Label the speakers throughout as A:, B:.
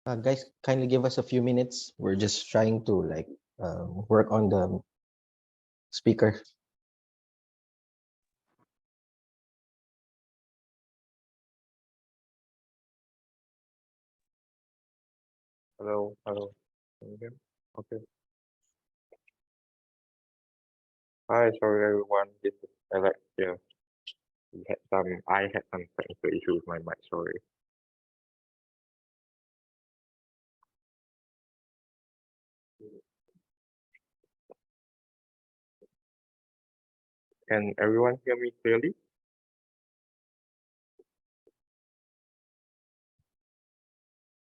A: Guys, kindly give us a few minutes. We're just trying to work on the speaker.
B: Hello, hello. Can you hear me? Okay. Hi, sorry everyone. This is Alex here. I had some technical issue with my mic, sorry. Can everyone hear me clearly?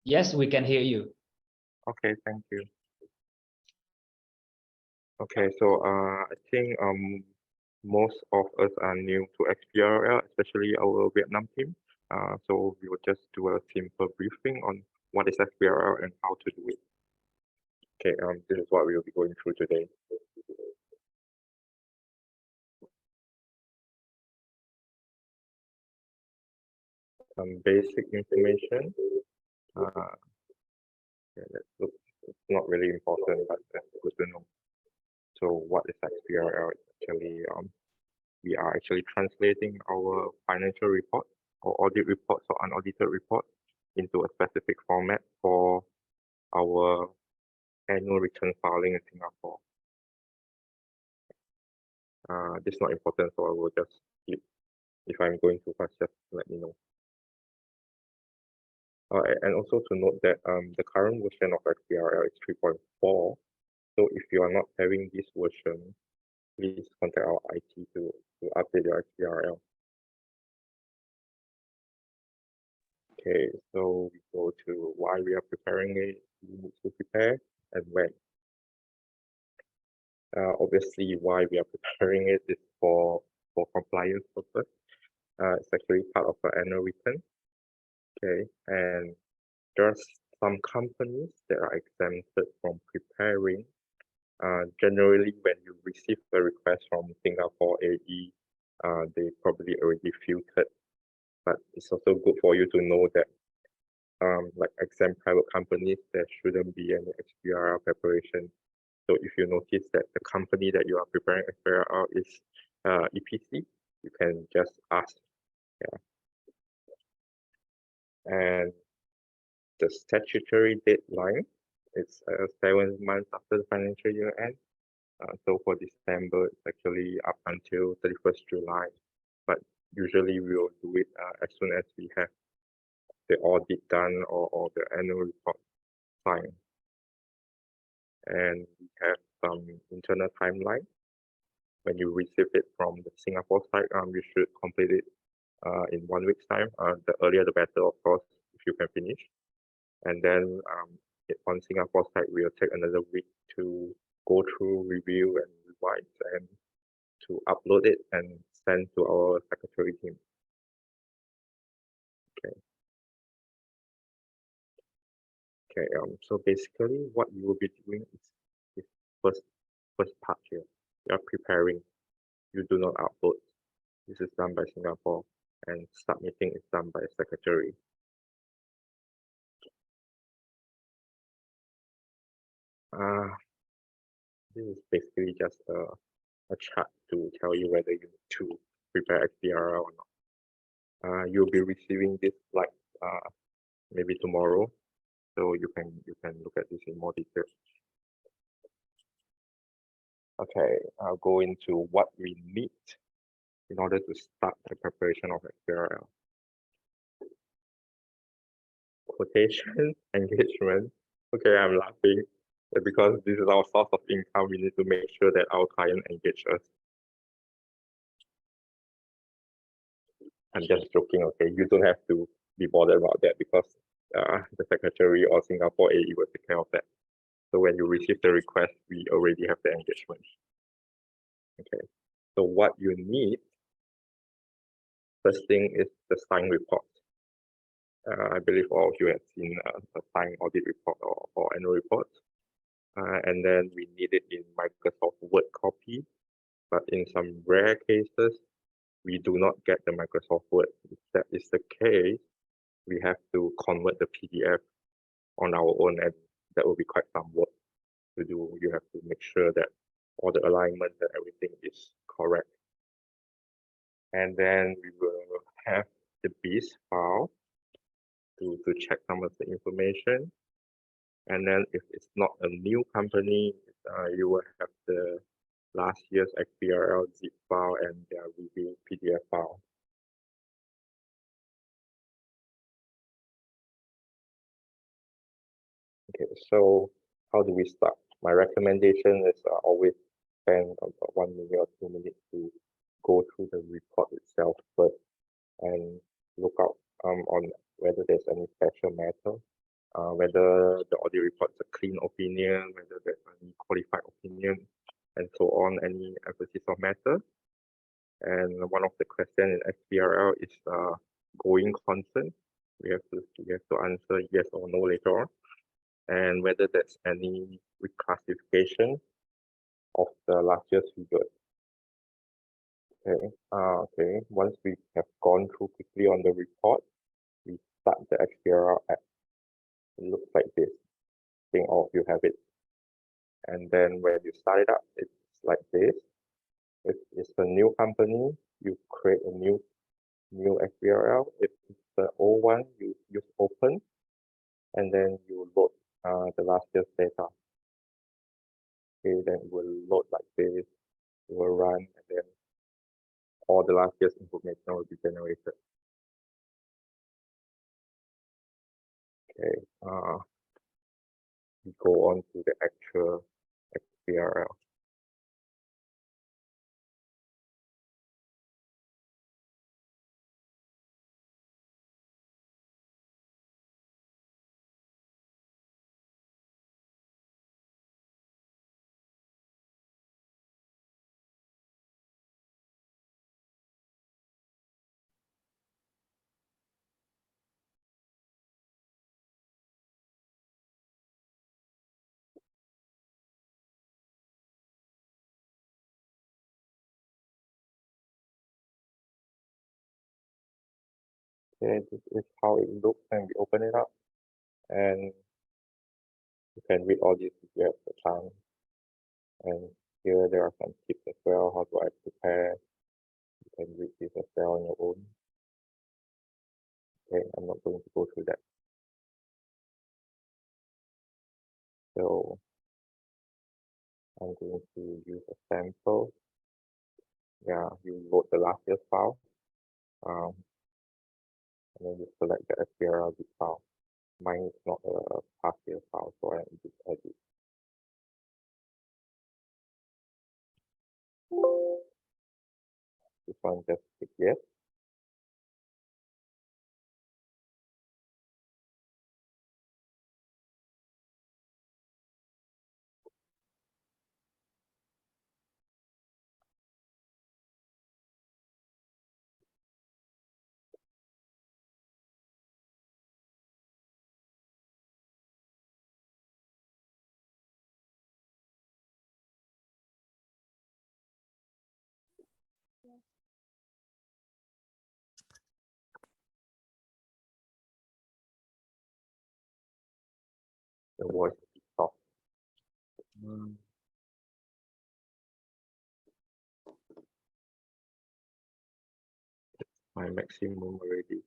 C: Yes, we can hear you.
B: Okay, thank you. Okay, so I think most of us are new to XBRL, especially our Vietnam team. So we will just do a simple briefing on what is XBRL and how to do it. Okay, this is what we will be going through today. Some basic information. Yeah, it's not really important, but that's good to know. So what is XBRL? Actually, we are actually translating our financial report or audit reports or unaudited reports into a specific format for our annual return filing in Singapore. This is not important, so I will just skip. If I'm going too fast, just let me know. And also to note that the current version of XBRL is 3.4. So if you are not having this version, please contact our IT to update your XBRL. Okay, so we go to why we are preparing it, who needs to prepare, and when. Obviously, why we are preparing it is for compliance purpose. It's actually part of the annual return. Okay, and there are some companies that are exempted from preparing. Generally, when you receive a request from Singapore AE, they probably already filtered. But it's also good for you to know that like exempt private companies, there shouldn't be any XBRL preparation. So if you notice that the company that you are preparing XBRL is EPC, you can just ask. Yeah. And the statutory deadline is 7 months after the financial year end. So for December, it's actually up until 31st July. But usually we will do it as soon as we have the audit done or the annual report signed. And we have some internal timeline. When you receive it from the Singapore side, you should complete it in 1 week's time. The earlier the better, of course, if you can finish. And then on Singapore side, we'll take another week to go through, review, and revise, and to upload it and send to our secretary team. Okay. Okay. So basically, what you will be doing is first part here. You are preparing. You do not upload. This is done by Singapore, and submitting is done by secretary. This is basically just a chart to tell you whether you need to prepare XBRL or not. You'll be receiving this like maybe tomorrow, so you can look at this in more detail. Okay, I'll go into what we need in order to start the preparation of XBRL. Quotation, engagement. Okay, I'm laughing because this is our source of income. We need to make sure that our client engage us. I'm just joking, okay? You don't have to be bothered about that because the secretary or Singapore AE will take care of that. So when you receive the request, we already have the engagement. Okay, so what you need, first thing is the signed report. I believe all of you have seen a signed audit report or annual report. And then we need it in Microsoft Word copy, but in some rare cases, we do not get the Microsoft Word. If that is the case, we have to convert the PDF on our own, and that will be quite some work to do. You have to make sure that all the alignment and everything is correct. And then we will have the BIS file to check some of the information. And then if it's not a new company, you will have the last year's XBRL zip file and their review PDF file. Okay, so how do we start? My recommendation is always spend about 1 minute or 2 minutes to go through the report itself first and look out on whether there's any special matter, whether the audit report is a clean opinion, whether there's any qualified opinion, and so on, any emphasis of matter. And one of the questions in XBRL is going concern. We have to answer yes or no later on, and whether there's any reclassification of the last year's figure. Okay. Once we have gone through quickly on the report, we start the XBRL app. It looks like this. I think all of you have it. And then when you start it up, it's like this. If it's a new company, you create a new XBRL. If it's the old one, you use open, and then you load the last year's data. Okay, then it will load like this. It will run, and then all the last year's information will be generated. Okay, we go on to the actual XBRL. Okay, this is how it looks when we open it up, and you can read all this if you have the time. And here there are some tips as well. How do I prepare? You can read this as well on your own. Okay, I'm not going to go through that. So I'm going to use a sample. Yeah, you load the last year's file. And then you select the XBRL zip file. Mine is not a past year file, so I just edit. This one just click yes. The voice is soft. My maximum already.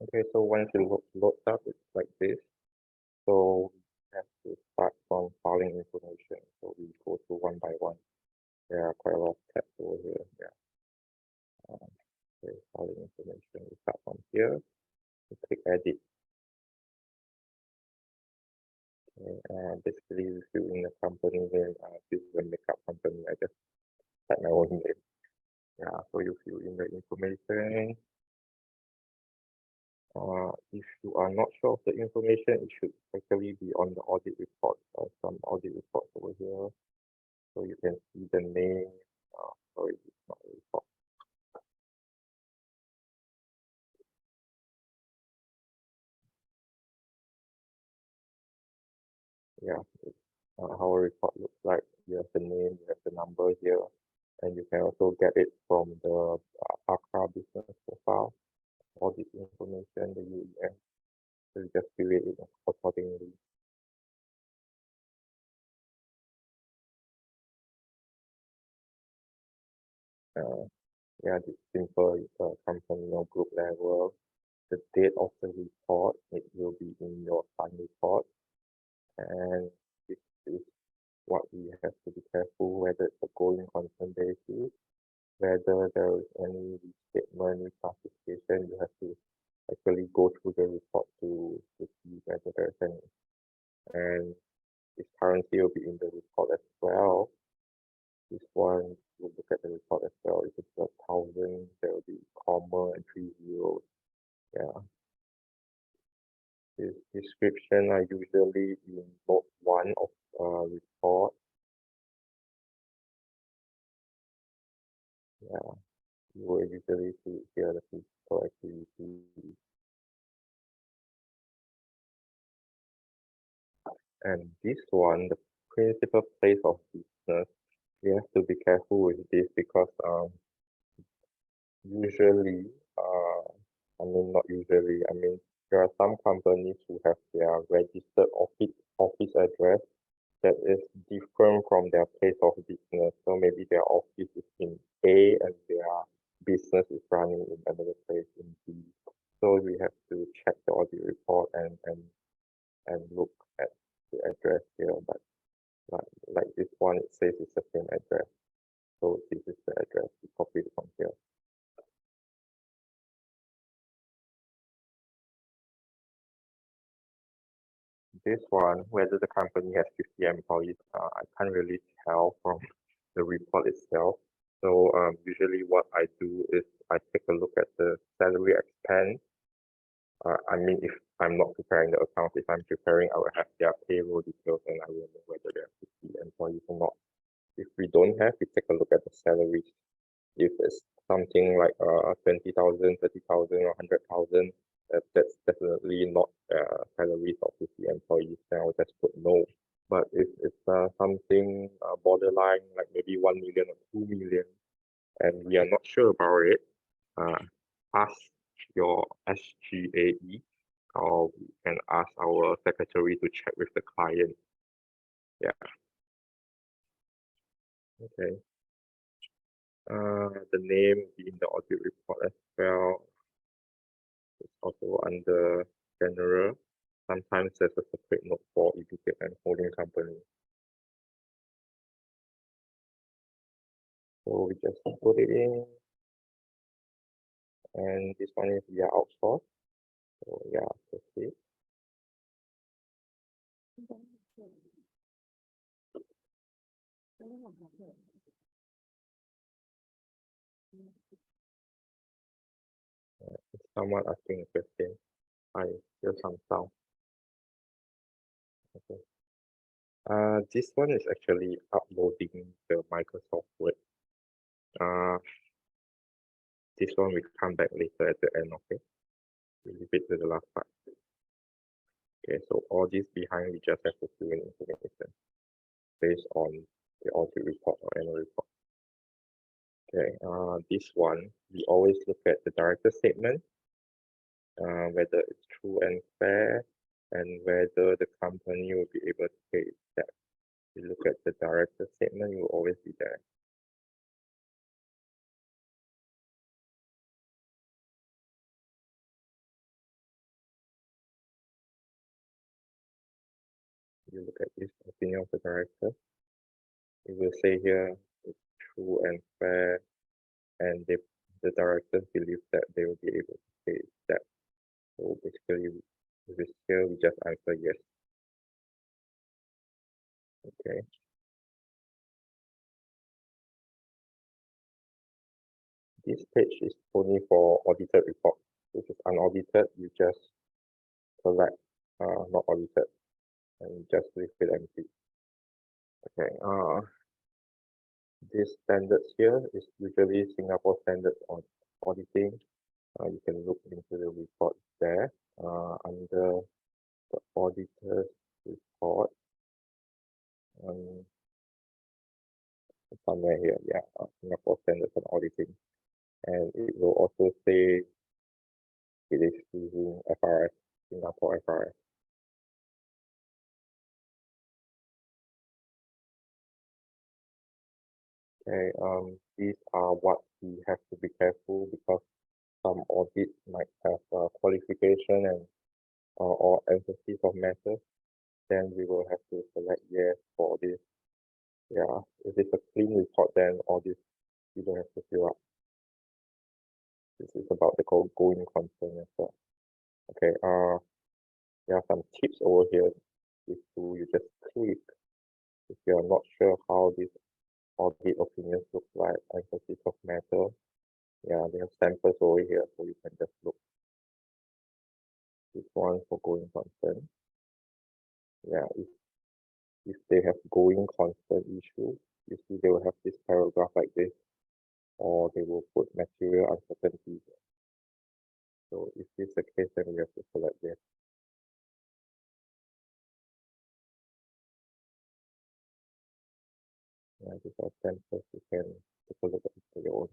B: Okay, so once it loads up, it's like this. So we have to start from filing information. So we go through one by one. There are quite a lot of tabs over here. Yeah. Okay, filing information. We start from here. We click edit. Okay, and basically we fill in the company name. This is a makeup company. I just type my own name. Yeah, so you fill in the information. If you are not sure of the information, it should actually be on the audit report. Some audit reports over here, so you can see the name. Sorry, it's not a report. Yeah, how a report looks like. You have the name, you have the number here, and you can also get it from the ACRA business profile, audit information, the UEM. So you just fill it in accordingly. Yeah, it's simple. It's a company or group level. The date of the report, it will be in your time report. And this is what we have to be careful, whether it's a going concern basis, whether there is any restatement, reclassification, you have to actually go through the report to see whether there's any. And this currency will be in the report as well. This one, we'll look at the report as well. If it's 1,000, there will be comma and 3 zeros. Yeah. This description are usually in note 1 of report. Yeah, you will usually see here the physical activity. And this one, the principal place of business, we have to be careful with this because usually, I mean not usually, I mean there are some companies who have their registered office address that is different from their place of business. So maybe their office is in A and their business is running in another place in B. So we have to check the audit report and look at the address here. But like this one, it says it's the same address. So this is the address. We copy it from here. This one, whether the company has 50 employees, I can't really tell from the report itself. So usually what I do is I take a look at the salary expense. I mean, if I'm not preparing the account, if I'm preparing, I will have their payroll details and I will know whether they have 50 employees or not. If we don't have, we take a look at the salaries. If it's something like 20,000, 30,000 or 100,000, that's definitely not salaries of 50 employees, then I'll just put no. But if it's something borderline, like maybe 1 million or 2 million, and we are not sure about it, ask your SGAE, or we can ask our secretary to check with the client. Yeah. Okay. The name in the audit report as well. It's also under general. Sometimes there's a separate note for immediate and holding company. So we just put it in, and this one is via outsource. So yeah, proceed. Is someone asking a question? I hear some sound. Okay. This one is actually uploading the Microsoft Word. This one we come back later at the end, okay? We leave it to the last part. Okay, so all this behind, we just have to fill in information based on the audit report or annual report. Okay, this one, we always look at the director statement, whether it's true and fair, and whether the company will be able to pay its debt. You look at the director statement, you will always be there. You look at this opinion of the director, it will say here it's true and fair, and the directors believe that they will be able to pay its debt. So basically, if it's here, we just answer yes. Okay. This page is only for audited report. If it's unaudited, you just select not audited and just leave it empty. Okay. This standards here is usually Singapore standards on auditing. You can look into the report there under the auditor's report. Somewhere here, yeah, Singapore standards on auditing, and it will also say it is using FRS, Singapore FRS. Okay, these are what we have to be careful because some audits might have qualification and or emphasis of matters. Then we will have to select yes for this. Yeah, if it's a clean report, then all this you don't have to fill up. This is about the going concern as well. Okay, there are some tips over here. If you just click if you are not sure how this audit opinions look like, emphasis of matter. Yeah, they have samples over here, so you can just look. This one for going concern. Yeah, if they have going concern issue, you see they will have this paragraph like this, or they will put material uncertainty. So if this is the case, then we have to select this. Yeah, these are samples. You can take a look at it for your own.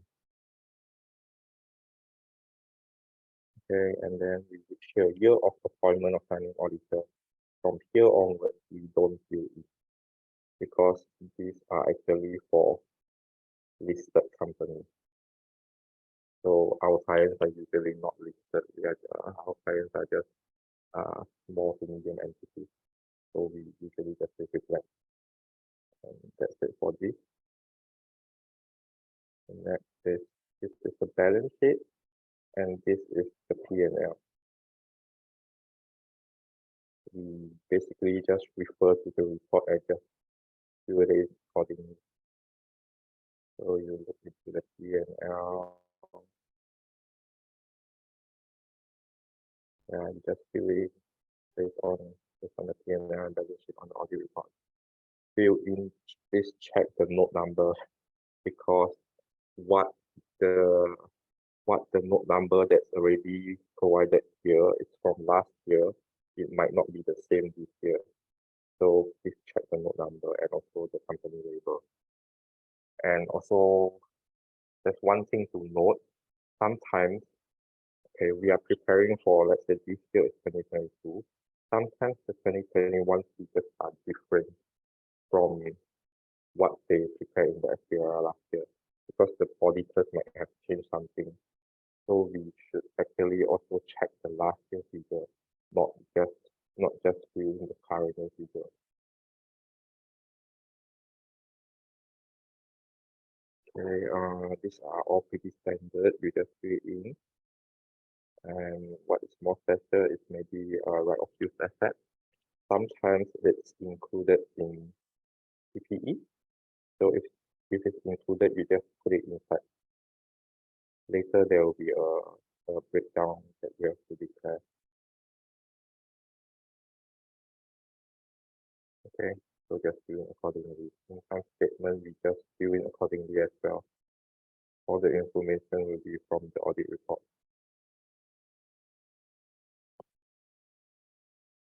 B: Okay, and then we reach here, year of appointment of signing auditor. From here onwards, we don't fill in because these are actually for listed companies. So our clients are usually not listed. Our clients are just small to medium entities. So we usually just leave it blank. And that's it for this. And next is this is the balance sheet, and this is the P&L. We basically just refer to the report and just do it accordingly. So you look into the P&L. Yeah, you just fill it based on the P&L and balance sheet on the audit report. Fill in, please check the note number because what the note number that's already provided here is from last year. It might not be the same this year. So please check the note number and also the company label. And also, there's one thing to note. Sometimes, okay, we are preparing for, let's say this year is 2022. Sometimes the 2021 figures are different from what they prepared in the XBRL last year because the auditors might have changed something. So we should actually also check the last year figure, not just viewing the current year figure. Okay, these are all pretty standard. You just fill it in. And what is more special is maybe right of use asset. Sometimes it's included in PPE. So if it's included, you just put it inside. Later there will be a breakdown that you have to declare. Okay, so just fill in accordingly. Income statement, we just fill in accordingly as well. All the information will be from the audit report.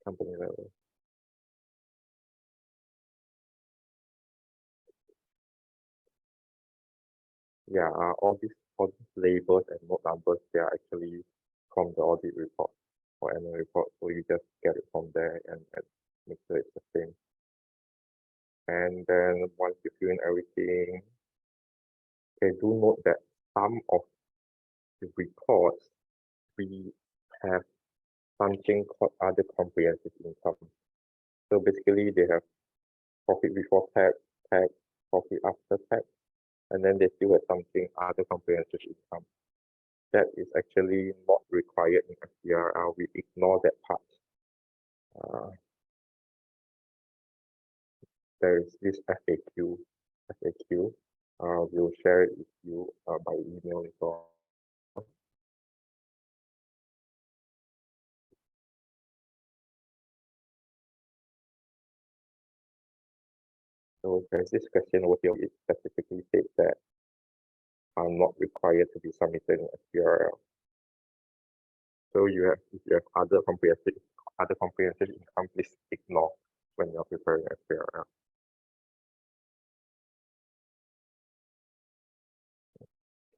B: Company level. Yeah, all these labels and note numbers, they are actually from the audit report or annual report. So you just get it from there and make sure it's the same. And then once you fill in everything, okay, do note that some of the reports we have something called other comprehensive income. So basically they have profit before tax, profit after tax, and then they still have something other comprehensive income. That is actually not required in XBRL. We ignore that part. There is this FAQ. We'll share it with you by email later on. So there's this question over here. It specifically states that are not required to be submitted in XBRL. So if you have other comprehensive income, please ignore when you're preparing XBRL.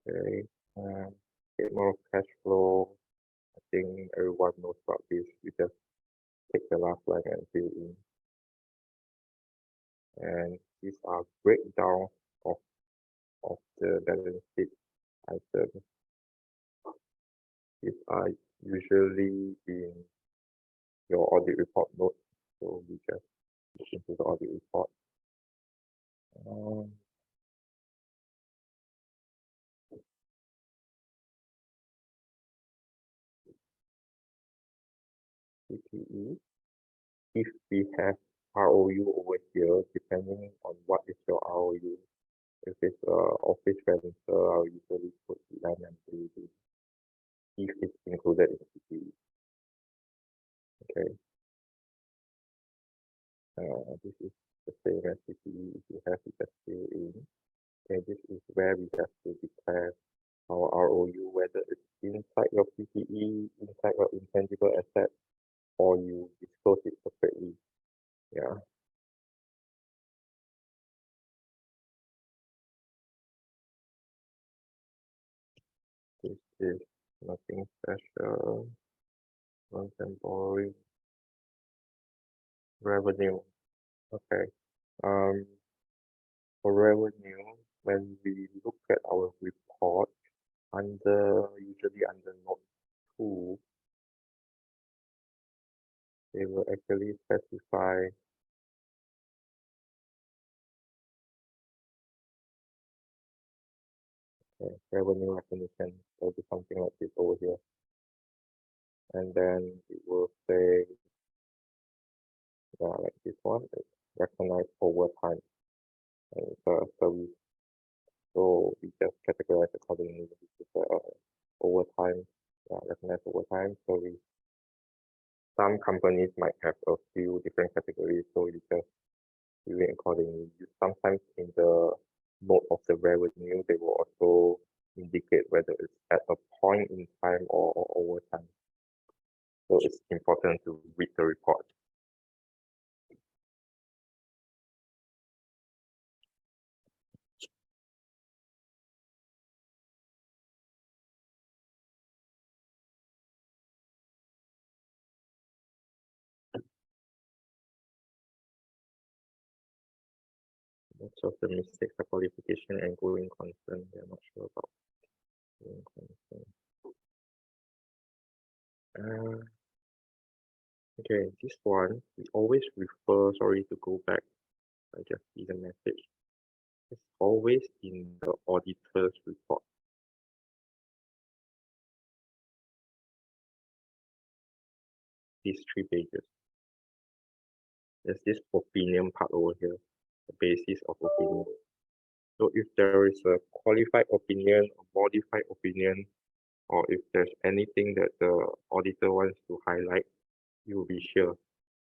B: Okay, statement of cash flow. I think everyone knows about this. You just take the last line and fill in. And these are breakdown of the balance sheet items. These are usually in your audit report note. So we just look into the audit report. PPE. If we have ROU over here, depending on what is your ROU. If it's office rental, I'll usually put land and building if it's included in PPE. Okay. This is the same as PPE. If you have it, just fill in. Okay, this is where we have to declare our ROU, whether it's inside your PPE, inside your intangible asset, or you disclose it separately. Yeah. This is nothing special. Long-term borrowing. Revenue. Okay. For revenue, when we look at our report, usually under note 2, they will actually specify revenue recognition. There'll be something like this over here. And then it will say, like this one, it's recognized over time. And it's a service. So we just categorize accordingly. This is over time, recognized over time service. Some companies might have a few different categories, so you just do it accordingly. Sometimes in the note of the revenue, they will also indicate whether it's at a point in time or over time. So it's important to read the report. Most of the mistakes are qualification and going concern. They're not sure about going concern. Okay, this one, we always refer, sorry to go back, I just see the message. It's always in the auditor's report. These 3 pages. There's this opinion part over here, the basis of opinion. So if there is a qualified opinion, a modified opinion, or if there's anything that the auditor wants to highlight, you will be sure.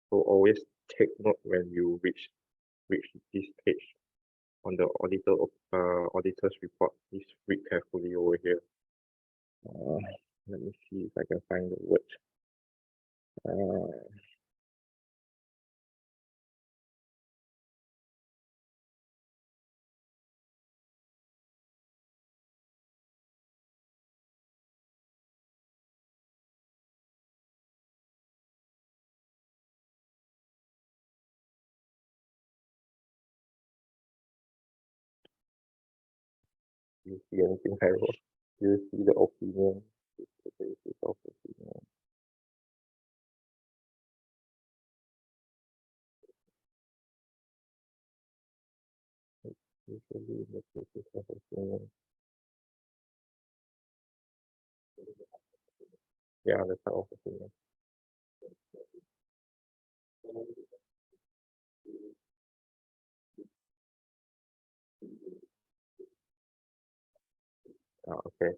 B: So always take note when you reach this page on the auditor's report. Please read carefully over here. Let me see if I can find the word. Do you see anything, Harold? Do you see the opinion? The basis of opinion. Usually the basis of opinion. Yeah, the type of opinion. Okay.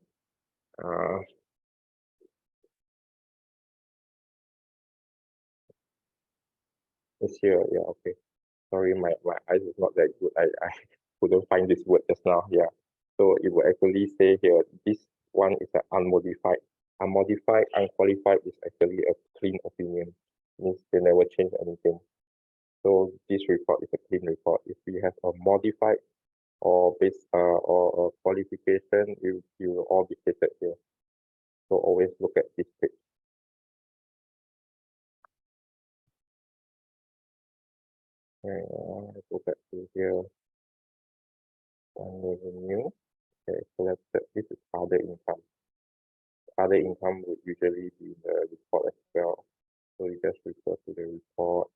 B: It's here. Yeah, okay. Sorry, my eyes is not that good. I couldn't find this word just now. Yeah. So it will actually say here, this one is an unmodified. Unmodified, unqualified is actually a clean opinion. Means they never change anything. So this report is a clean report. If we have a modified or or a qualification, you will all be stated here. So always look at this page. And go back to here. And revenue. Okay, so this is other income. Other income would usually be in the report as well. So you just refer to the report.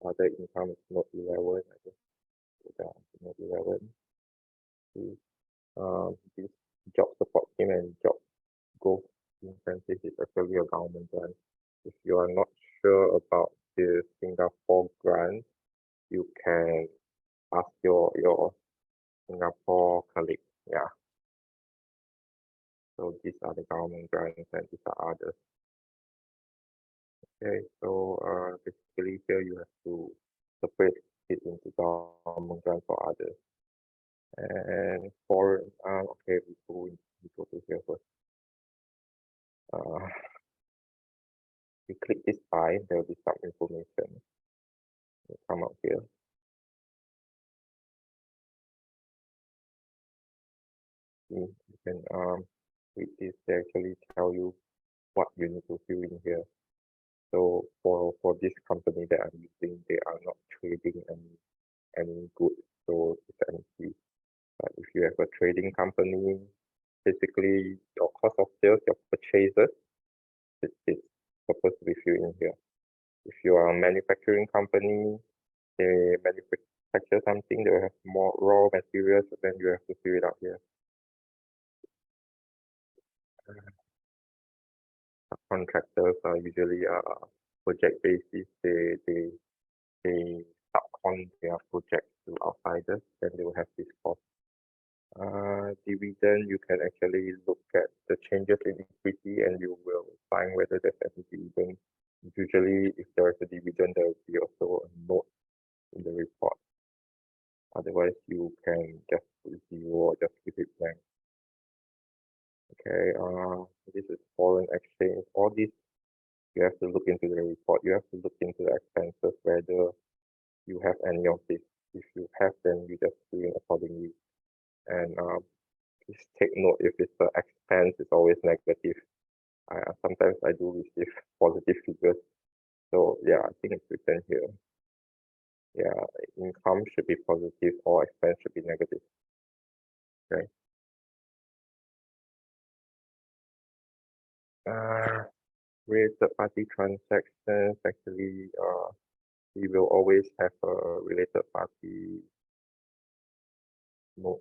B: Other income is note 11. I just go down to note 11. This job support scheme and job growth incentive is actually a government grant. If you are not sure about the Singapore grant, you can ask your Singapore colleague. Yeah. So these are the government grants and these are others. Okay, so basically here you have to separate it into government grant for others. And foreign, okay, we go to here first. You click this by, there will be some information. Will come up here. You can read this, they actually tell you what you need to fill in here. So for this company that I'm using, they are not trading any goods, so it's empty. But if you have a trading company, basically your cost of sales, your purchases, it's supposed to be filled in here. If you are a manufacturing company, they manufacture something, they will have more raw materials, then you have to fill it out here. Contractors are usually project basis. They subcon their project to outsiders, then they will have this cost. Dividend, you can actually look at the changes in equity and you will find whether there's any dividend. Usually, if there is a dividend, there will be also a note in the report. Otherwise, you can just put 0 or just keep it blank. Okay, this is foreign exchange. All this you have to look into the report. You have to look into the expenses, whether you have any of this. If you have, then you just do it accordingly. And please take note, if it's an expense, it's always negative. Sometimes I do receive positive figures. So yeah, I think it's written here. Yeah, income should be positive or expense should be negative. Okay. related party transactions, actually, we will always have a related party node.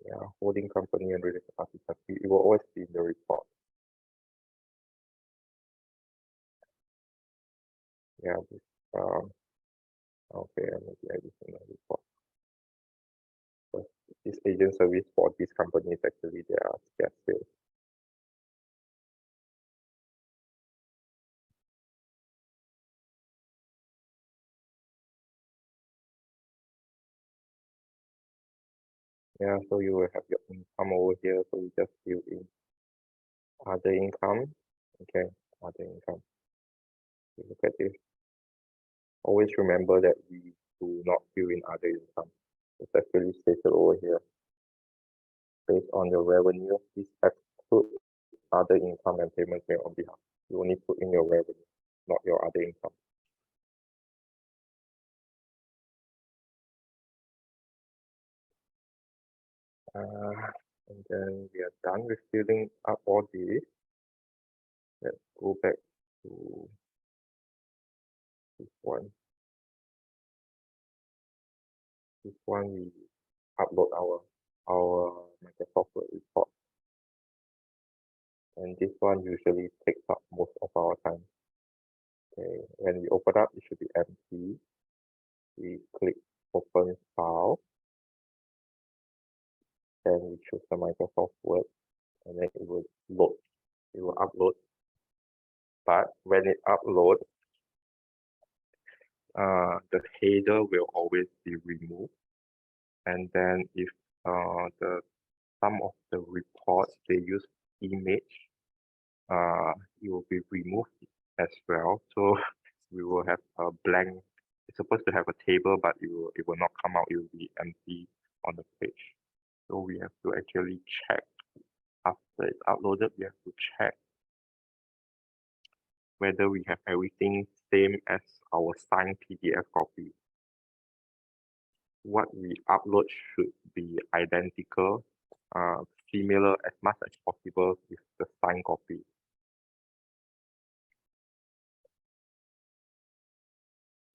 B: Yeah, holding company and related party. It will always be in the report. Yeah, this, okay, maybe I this in the report. But this agent service for these companies, actually, they are scarce sales. Yeah, so you will have your income over here. So we just fill in other income. Okay, other income. You look at this. Always remember that we do not fill in other income. It's actually stated over here. Based on your revenue, please exclude other income and payments made on behalf. You only put in your revenue, not your other income. And then we are done with filling up all these. Let's go back to this one. This one we upload our Microsoft Word report. And this one usually takes up most of our time. Okay, when we open up, it should be empty. We click open file. Then we choose the Microsoft Word, and then it will load. It will upload. But when it uploads, the header will always be removed. And then if some of the reports they use image, it will be removed as well. So we will have a blank. It's supposed to have a table, but it will not come out. It will be empty on the page. So we have to actually check after it's uploaded. We have to check whether we have everything same as our signed PDF copy. What we upload should be identical, similar as much as possible with the signed copy.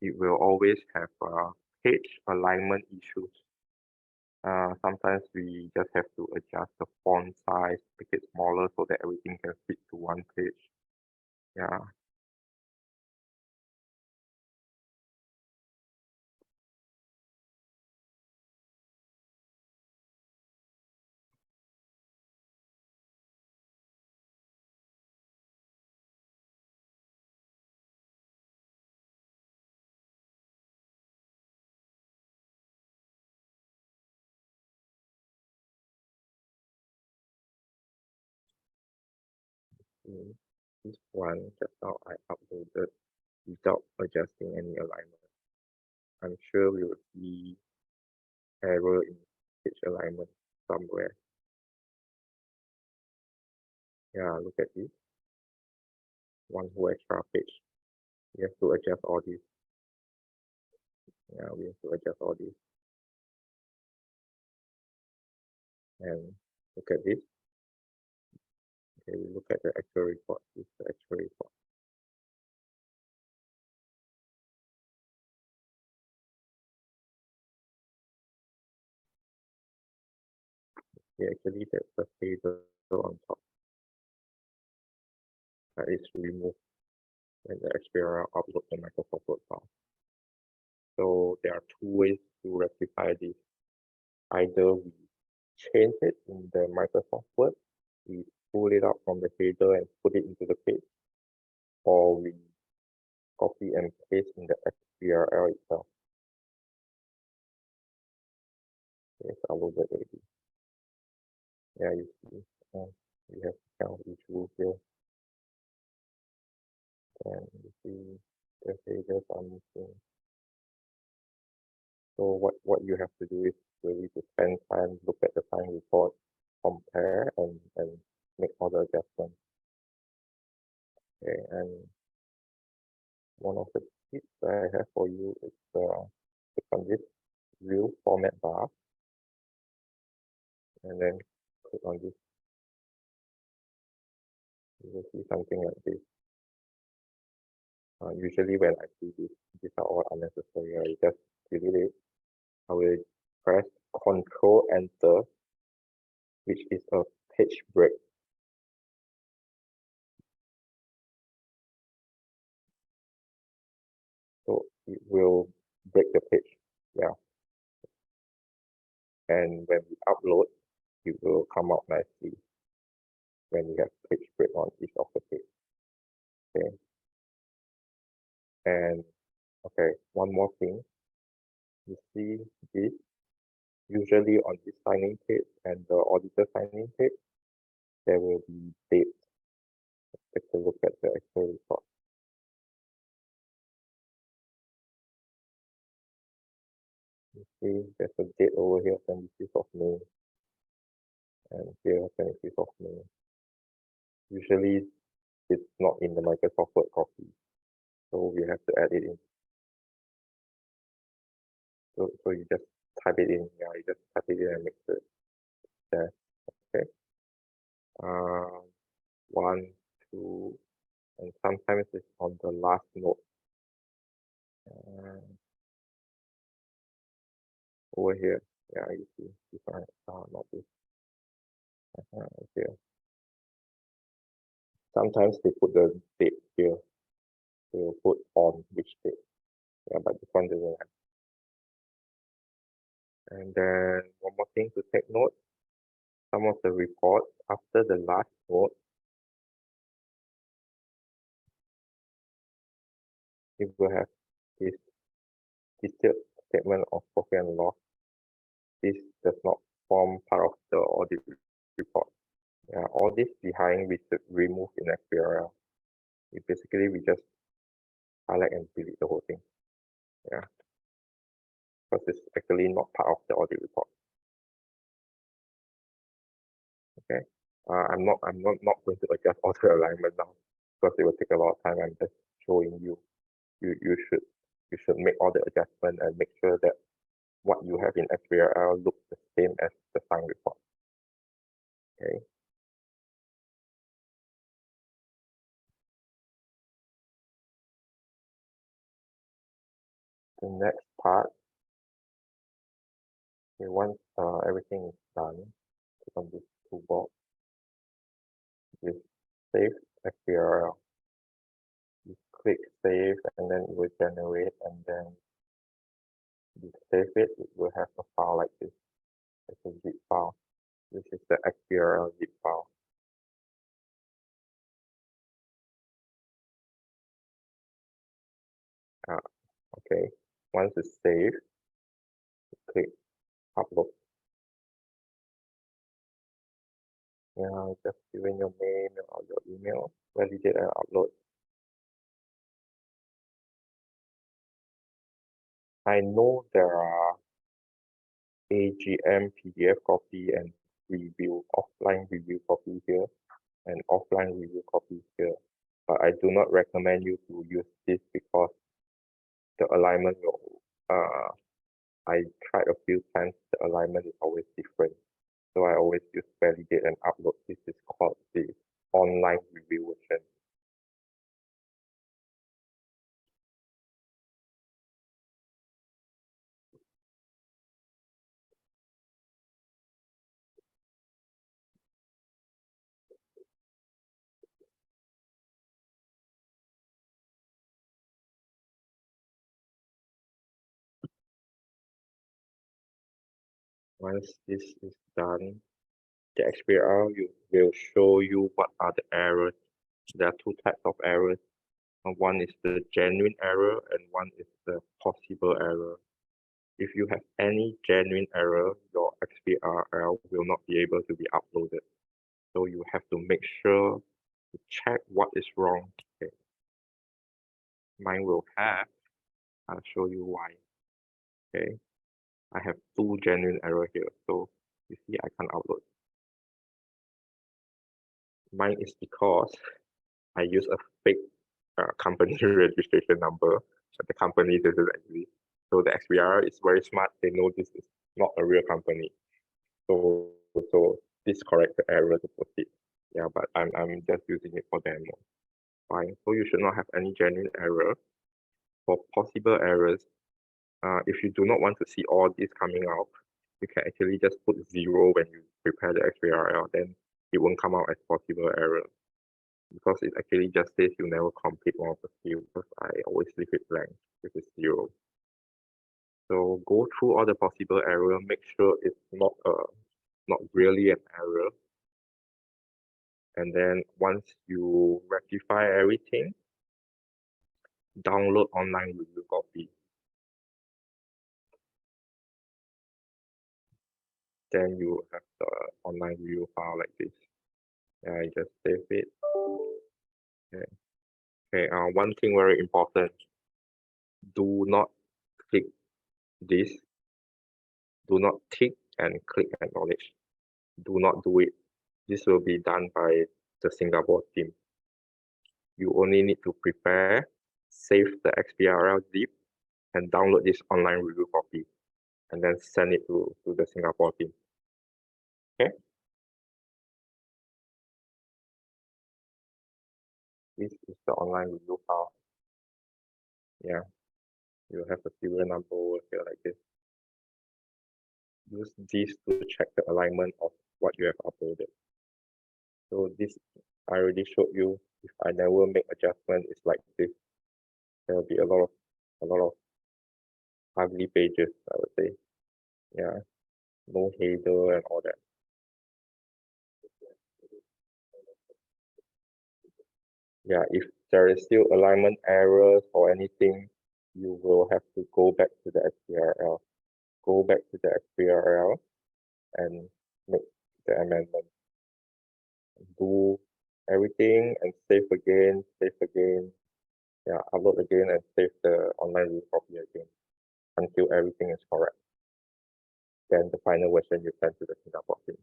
B: It will always have page alignment issues. Sometimes we just have to adjust the font size, make it smaller so that everything can fit to one page. Yeah. This one just now I uploaded without adjusting any alignment. I'm sure we will see error in page alignment somewhere. Yeah, look at this. One whole extra page. We have to adjust all this. Yeah, we have to adjust all this. And look at this. Okay, we look at the actual report. This is the actual report. Yeah, actually that's the header on top. That is removed when the XBRL upload the Microsoft Word file. So there are two ways to rectify this. Either we change it in the Microsoft Word, we pull it out from the header and put it into the page, or we copy and paste in the XBRL itself. It's uploaded already. Yeah, you see, we have count each rule here. And you see the pages are missing. So what you have to do is really to spend time, look at the time report, compare and make all the adjustments. Okay, and one of the tips I have for you is click on this view format bar and then click on this. You will see something like this. Usually when I see this, these are all unnecessary. I just delete it. I will press Control Enter, which is a page break. So it will break the page. Yeah. And when we upload, it will come out nicely when we have page break on each of the page. Okay. And okay, one more thing. You see this usually on this signing page and the auditor signing page, there will be dates. Let's take a look at the Excel report. You see there's a date over here, 25th of May, and here 25th of May. Usually it's not in the Microsoft Word copy, so we have to add it in. So you just type it in. Yeah, you just type it in and make it there. Okay. 1, 2, and sometimes it's on the last note. Over here, yeah, you see different. Not this. Here. Sometimes they put the date here. They will put on which date. Yeah, but this one doesn't have. And then one more thing to take note. Some of the reports after the last note, it will have this detailed statement of profit and loss. This does not form part of the audit report. Yeah, all this behind we should remove in XBRL. Basically, we just highlight and delete the whole thing. Yeah, because it's actually not part of the audit report. Okay, I'm not going to adjust all the alignment now because it will take a lot of time. I'm just showing you. You should make all the adjustment and make sure that what you have in XBRL looks the same as the sign report. Okay. The next part, okay, once everything is done, click on this toolbox, this save XBRL. You click save and then it will generate, and then you save it, it will have a file like this. It's a zip file. This is the XBRL zip file. Okay, once it's saved, click upload. Yeah, just fill in your name or your email, validate and upload. I know there are AGM PDF copy and review, offline review copy here and offline review copy here. But I do not recommend you to use this because the alignment will, I tried a few times, the alignment is always different. So I always use validate and upload. This is called the online review version. Once this is done, the XBRL will show you what are the errors. There are two types of errors. One is the genuine error and one is the possible error. If you have any genuine error, your XBRL will not be able to be uploaded. So you have to make sure to check what is wrong. Okay. Mine will have, I'll show you why. Okay. I have two genuine error here. So you see I can't upload. Mine is because I use a fake company registration number, but the company doesn't exist. So the XBRL is very smart. They know this is not a real company. So So this correct the error to proceed. Yeah, but I'm just using it for demo. Fine. So you should not have any genuine error. For possible errors, if you do not want to see all this coming out, you can actually just put 0 when you prepare the XBRL, then it won't come out as possible error. Because it actually just says you never complete one of the fields, because I always leave it blank if it's 0. So go through all the possible error, make sure it's not really an error. And then once you rectify everything, download online review copy. Then you have the online review file like this. Yeah, I just save it. Okay. Okay. One thing very important: do not click this. Do not tick and click acknowledge. Do not do it. This will be done by the Singapore team. You only need to prepare, save the XBRL zip, and download this online review copy, and then send it to the Singapore team. Okay. This is the online review file. Yeah, you have a serial number over here like this. Use this to check the alignment of what you have uploaded. So this I already showed you. If I never make adjustment, it's like this. There will be a lot of ugly pages, I would say. Yeah, no header and all that. Yeah, if there is still alignment errors or anything, you will have to go back to the XBRL. Go back to the XBRL and make the amendment. Do everything and save again, yeah, upload again and save the online review copy again until everything is correct. Then the final version you send to the Singapore team.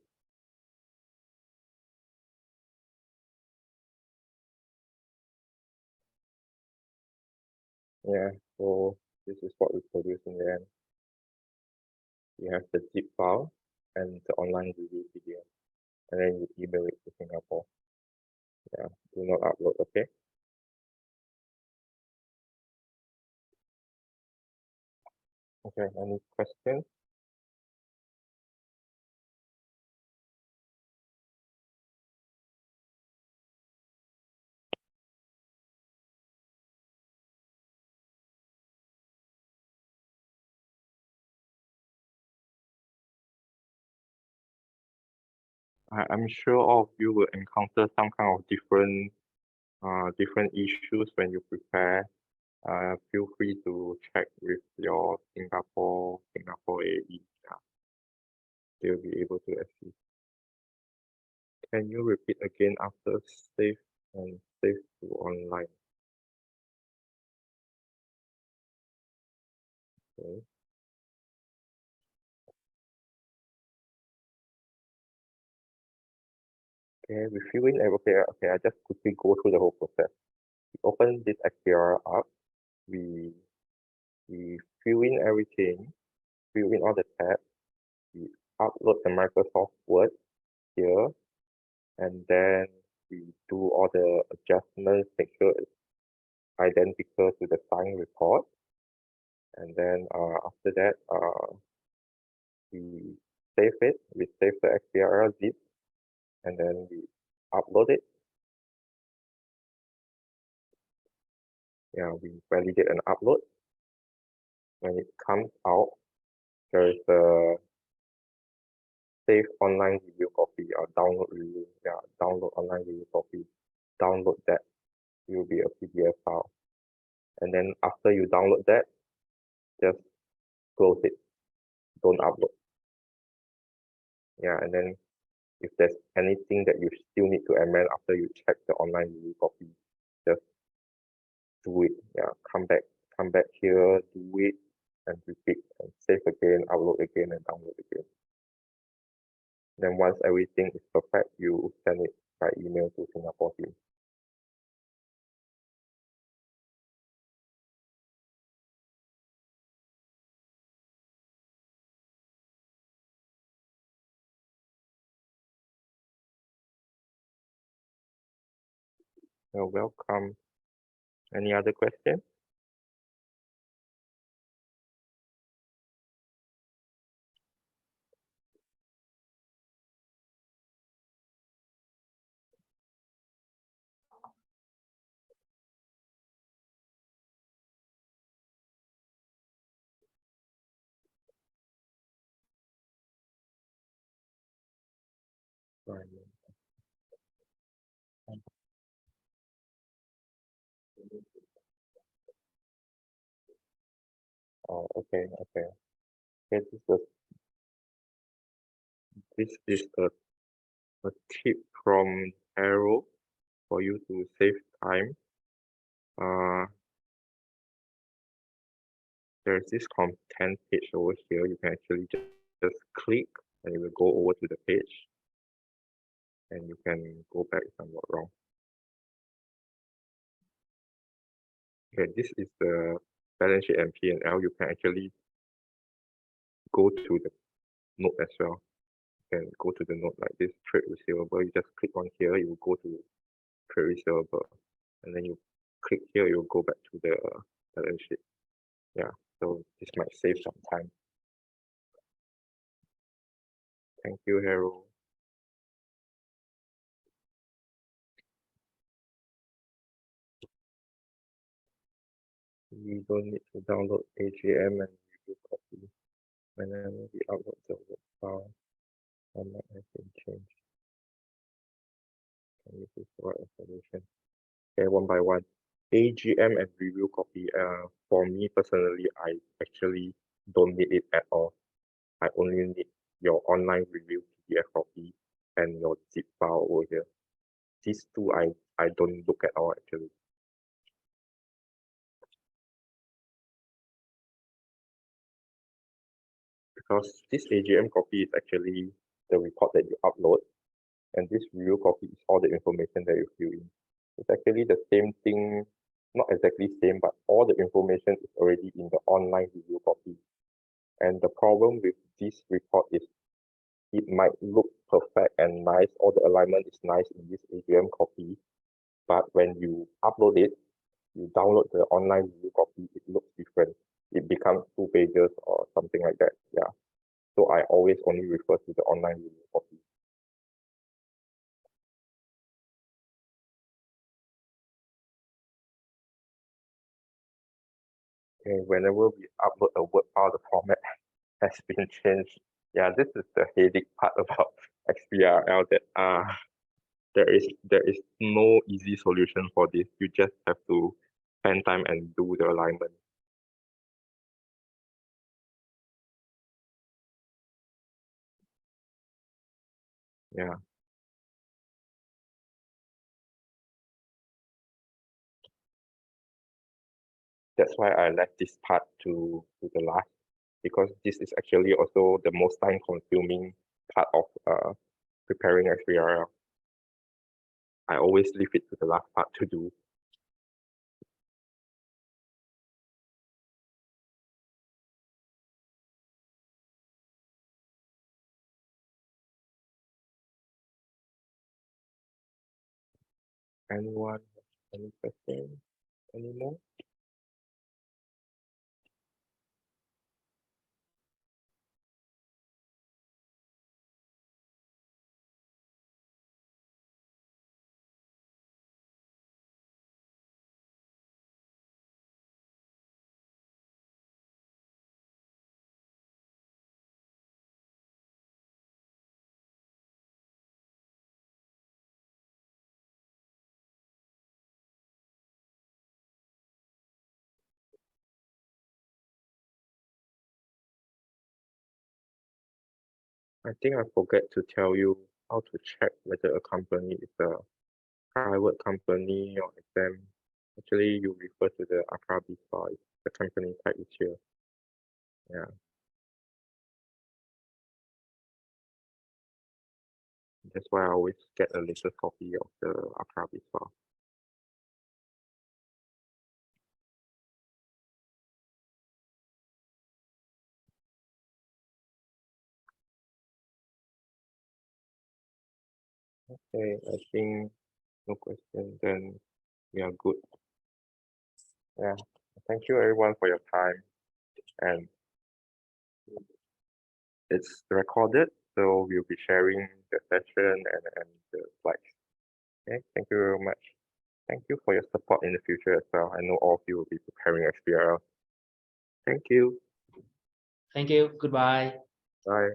B: Yeah, so this is what we produce in the end. We have the zip file and the online review video, and then you email it to Singapore. Yeah, do not upload, okay? Okay, any questions? I'm sure all of you will encounter some kind of different issues when you prepare. Feel free to check with your Singapore AE. Yeah, they'll be able to assist. Can you repeat again after save and save to online? Okay. Okay, we fill in okay, I just quickly go through the whole process. We open this XBRL up, we fill in everything, fill in all the tabs, we upload the Microsoft Word here, and then we do all the adjustments, make sure it's identical to the signed report. And then after that, we save it, we save the XBRL zip, and then we upload it. Yeah, we validate and upload. When it comes out, there is a save online review copy or download review. Yeah, download online review copy. Download that. It will be a PDF file. And then after you download that, just close it. Don't upload. Yeah, and then if there's anything that you still need to amend after you check the online review copy, just do it. Yeah, come back here, do it, and repeat, and save again, upload again, and download again. Then once everything is perfect, you send it by email to Singapore team. You're welcome. Any other questions? Right. Oh, okay, okay. Okay, this is a tip from Arrow for you to save time. There's this content page over here. You can actually just click and it will go over to the page and you can go back if I'm not wrong. Okay, this is the balance sheet and P&L. You can actually go to the note as well. You can go to the note like this, trade receivable. You just click on here, you will go to trade receivable. And then you click here, you'll go back to the balance sheet. Yeah, so this might save some time. Thank you, Harold. You don't need to download AGM and review copy. Whenever we upload the word file, format has been changed. Can you please provide a solution? Okay, one by one. AGM and review copy. For me personally, I actually don't need it at all. I only need your online review PDF copy and your zip file over here. These two I don't look at all actually. Because this AGM copy is actually the report that you upload, and this review copy is all the information that you fill in. It's actually the same thing, not exactly same, but all the information is already in the online review copy. And the problem with this report is it might look perfect and nice, all the alignment is nice in this AGM copy, but when you upload it, you download the online review copy, it looks different. It becomes 2 pages or something like that. Yeah. So I always only refer to the online review copy. Okay, whenever we upload a Word file, the format has been changed. Yeah, this is the headache part about XBRL that there is no easy solution for this. You just have to spend time and do the alignment. Yeah. That's why I left this part to the last, because this is actually also the most time consuming part of preparing XBRL. I always leave it to the last part to do. Anyone have any questions anymore? I think I forget to tell you how to check whether a company is a private company or exam. Actually, you refer to the ACRA B5. The company type is here. Yeah. That's why I always get a little copy of the ACRA B5. Okay, I think no question then. we are good. Yeah, thank you everyone for your time, and it's recorded, so we'll be sharing the session and the slides. Okay, thank you very much. Thank you for your support in the future as well. I know all of you will be preparing XBRL. Thank you.
C: Thank you. Goodbye.
B: Bye.